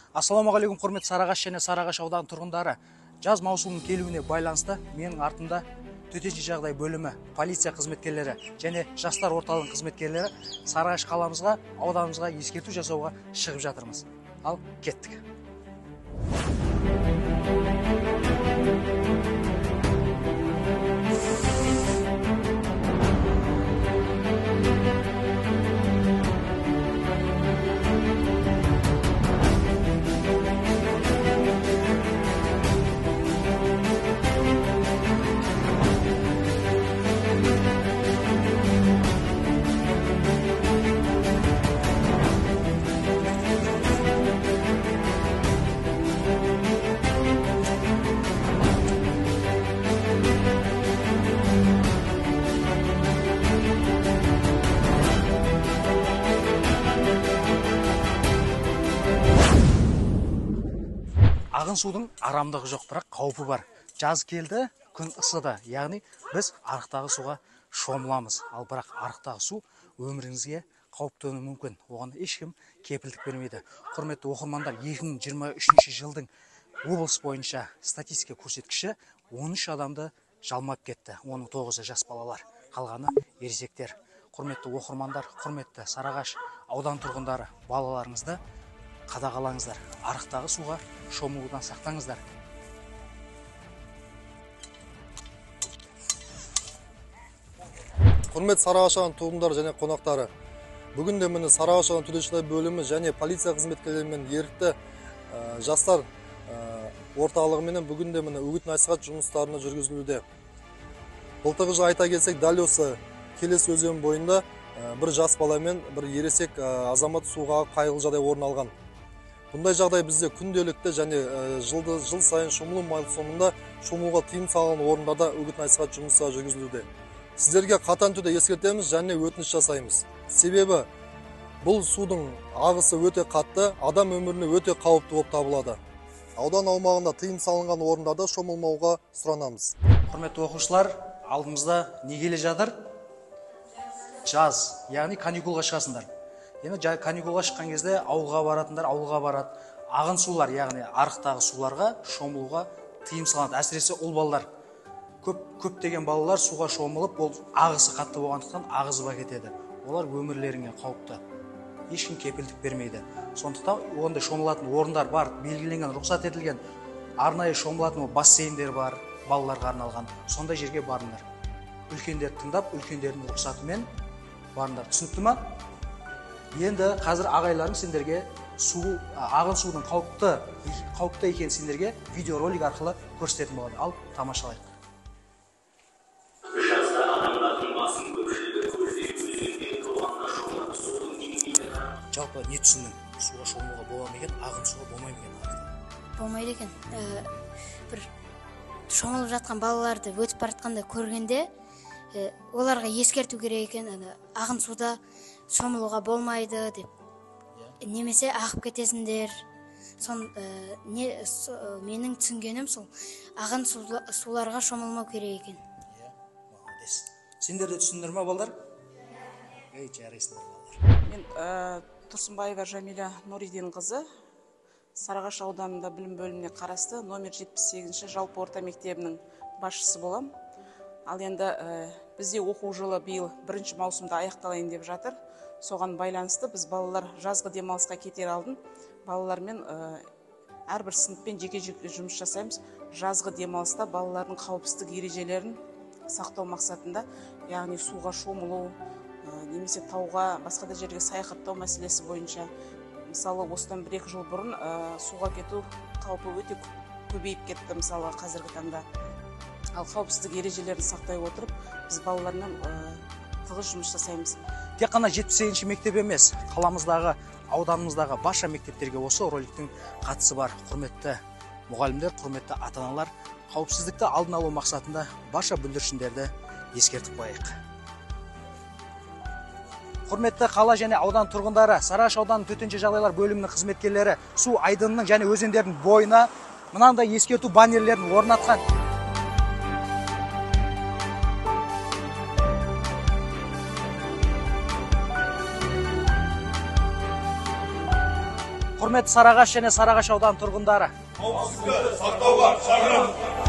Ассалаумағалейкум, құрметті Сарыағаш және Сарыағаш ауданы тұрғындары. Жаз маусымының келуіне байланысты менің артымда төтенше жағдай бөлімі, полиция қызметкерлері және жастар орталығының қызметкерлері Сарыағаш қаламызға, ауданымызға ескерту жасауға шығып жатырмыз. Ал кеттік. Ағын судың арамдығы жоқ, бірақ қаупі бар. Жаз келді, күн ысыды, яғни біз арықтағы суға шомыламыз. Ал бірақ арықтағы су өміріңізге қауіп төнуі мүмкін. Оған ешкім кепілдік бермейді. Құрметті оқырмандар, 2023 жылдың облыс бойынша статистика көрсеткіші 13 адамды жалмап кетті. Оның 9-ы жас балалар, қалғаны ересектер. Құрметті оқырмандар, құрметті Сарыағаш аудан тұрғындары, балаларыңызды қадағалаңыздар, арықтағы суға шомылудан сақтаңыздар. Құрметті Сарыағаш аудан тұрғындары және қонақтары, бүгінде міне Сарыағаш аудан төтенше жағдай бөлімі және полиция қызметкерлерімен ерікті жастар орталығымен бүгінде міне үгіт насихат жұмыстарына жүргізілуде. Былтырғы жылы айта келсек, дәл осы Келес өзен бойында бір жас бала мен бір ересек азамат суға қайғылы жағдай орын алған. Бұндай жағдай бізде күнделікті және жыл сайын шомылу маусымында шомылуға тыйым салынған орындарда үгіт насихат жұмыстары жүргізілуде. Сіздерге қатаң түрде ескертеміз және өтініш жасаймыз. Себебі бұл судың ағысы өте қатты, адам өміріне өте қауіпті болып табылады. Аудан аумағында тыйым салынған орындарда шомылмауға сұранамыз. Құрметті оқушылар, алдымызда не келе жатыр? Жаз, яғни каникулға шығасыңдар. Енді каникулға шыққан кезде ауылға баратындар, ауылға барады. Ағын сулар, яғни арықтағы суларға шомылуға тыйым салынады. Әсіресе ұл балалар. Көптеген балалар суға шомылып, ол ағысы қатты болғандықтан ағызып кетеді. Олар өмірлеріне қауіпті. Ешкім кепілдік бермейді. Сондықтан ондай шомылатын орындар бар, белгіленген, рұқсат етілген арнайы шомылатын бассейндер бар, балаларға арналған. Сондай жерге барыңдар. Үлкендерді тыңдап, үлкендердің рұқсатымен барыңдар. Түсінікті ма? Енді қазір ағайларың сендерге ағын судың қауіпті екенін сендерге видеоролик арқылы көрсететін болады. Ал тамашалайық. Жазда адамдардың басым көпшілігі көздей өзенге толғанда шомылып судың деңгейі. Жалпы не түсіндің? Суға шомылуға бола ма екен, ағын суға болмай ма екен? Болмайды екен. Бір шомылып жатқан балаларды өтіп баратқанда көргенде оларға ескерту керек екен, ағын суда шомылуға болмайды деп. Немесе ағып кетесіңдер. Менің түсінгенім сол ағын суларға шомылмау керек екен. Сендер де түсіндіңдер ме, балдар? Жарайсыңдар, балдар. Мен Тұрсынбаева Жамиля Нұридин қызы, Сарыағаш ауданында білім бөліміне қарасты номер 78-ші жалпы орта мектебінің басшысы болам. Ал енді бізде оқу жылы биыл 1 маусымда аяқталайын деп жатыр. Соған байланысты біз балалар жазғы демалысқа кетер алдын балалармен әрбір сыныппен жеке-жеке жұмыс жасаймыз. Жазғы демалыста балалардың қауіпсіздік ережелерін сақтау мақсатында, яғни суға шомылу, немесе тауға, басқа да жерге саяхаттау мәселесі бойынша. Мысалы, осыдан 1-2 жыл бұрын суға кету қаупі өте көбейіп кетті, мысалы, қазіргі таңда. Ал қауіпсіздік ережелерін сақтай отырып, біз балалармен тығыз жұмыс жасаймыз. Тек қана 78-ші мектеп емес, қаламыздағы, ауданымыздағы барша мектептерге осы роликтің қатысы бар. Құрметті мұғалімдер, құрметті ата-аналар, қауіпсіздікті алдын алу мақсатында барша бүлдіршіндерді ескертіп қояйық. Құрметті қала және аудан тұрғындары, Сарыағаш ауданының төтенше жағдайлар бөлімінің қызметкерлері су айдынының және өзендердің бойына мынандай ескерту баннерлерін орнатқан. Құрметті Сарыағаш және Сарыағаш ауданы тұрғындары. Қауіпсіздікті сақтауға шақырамыз.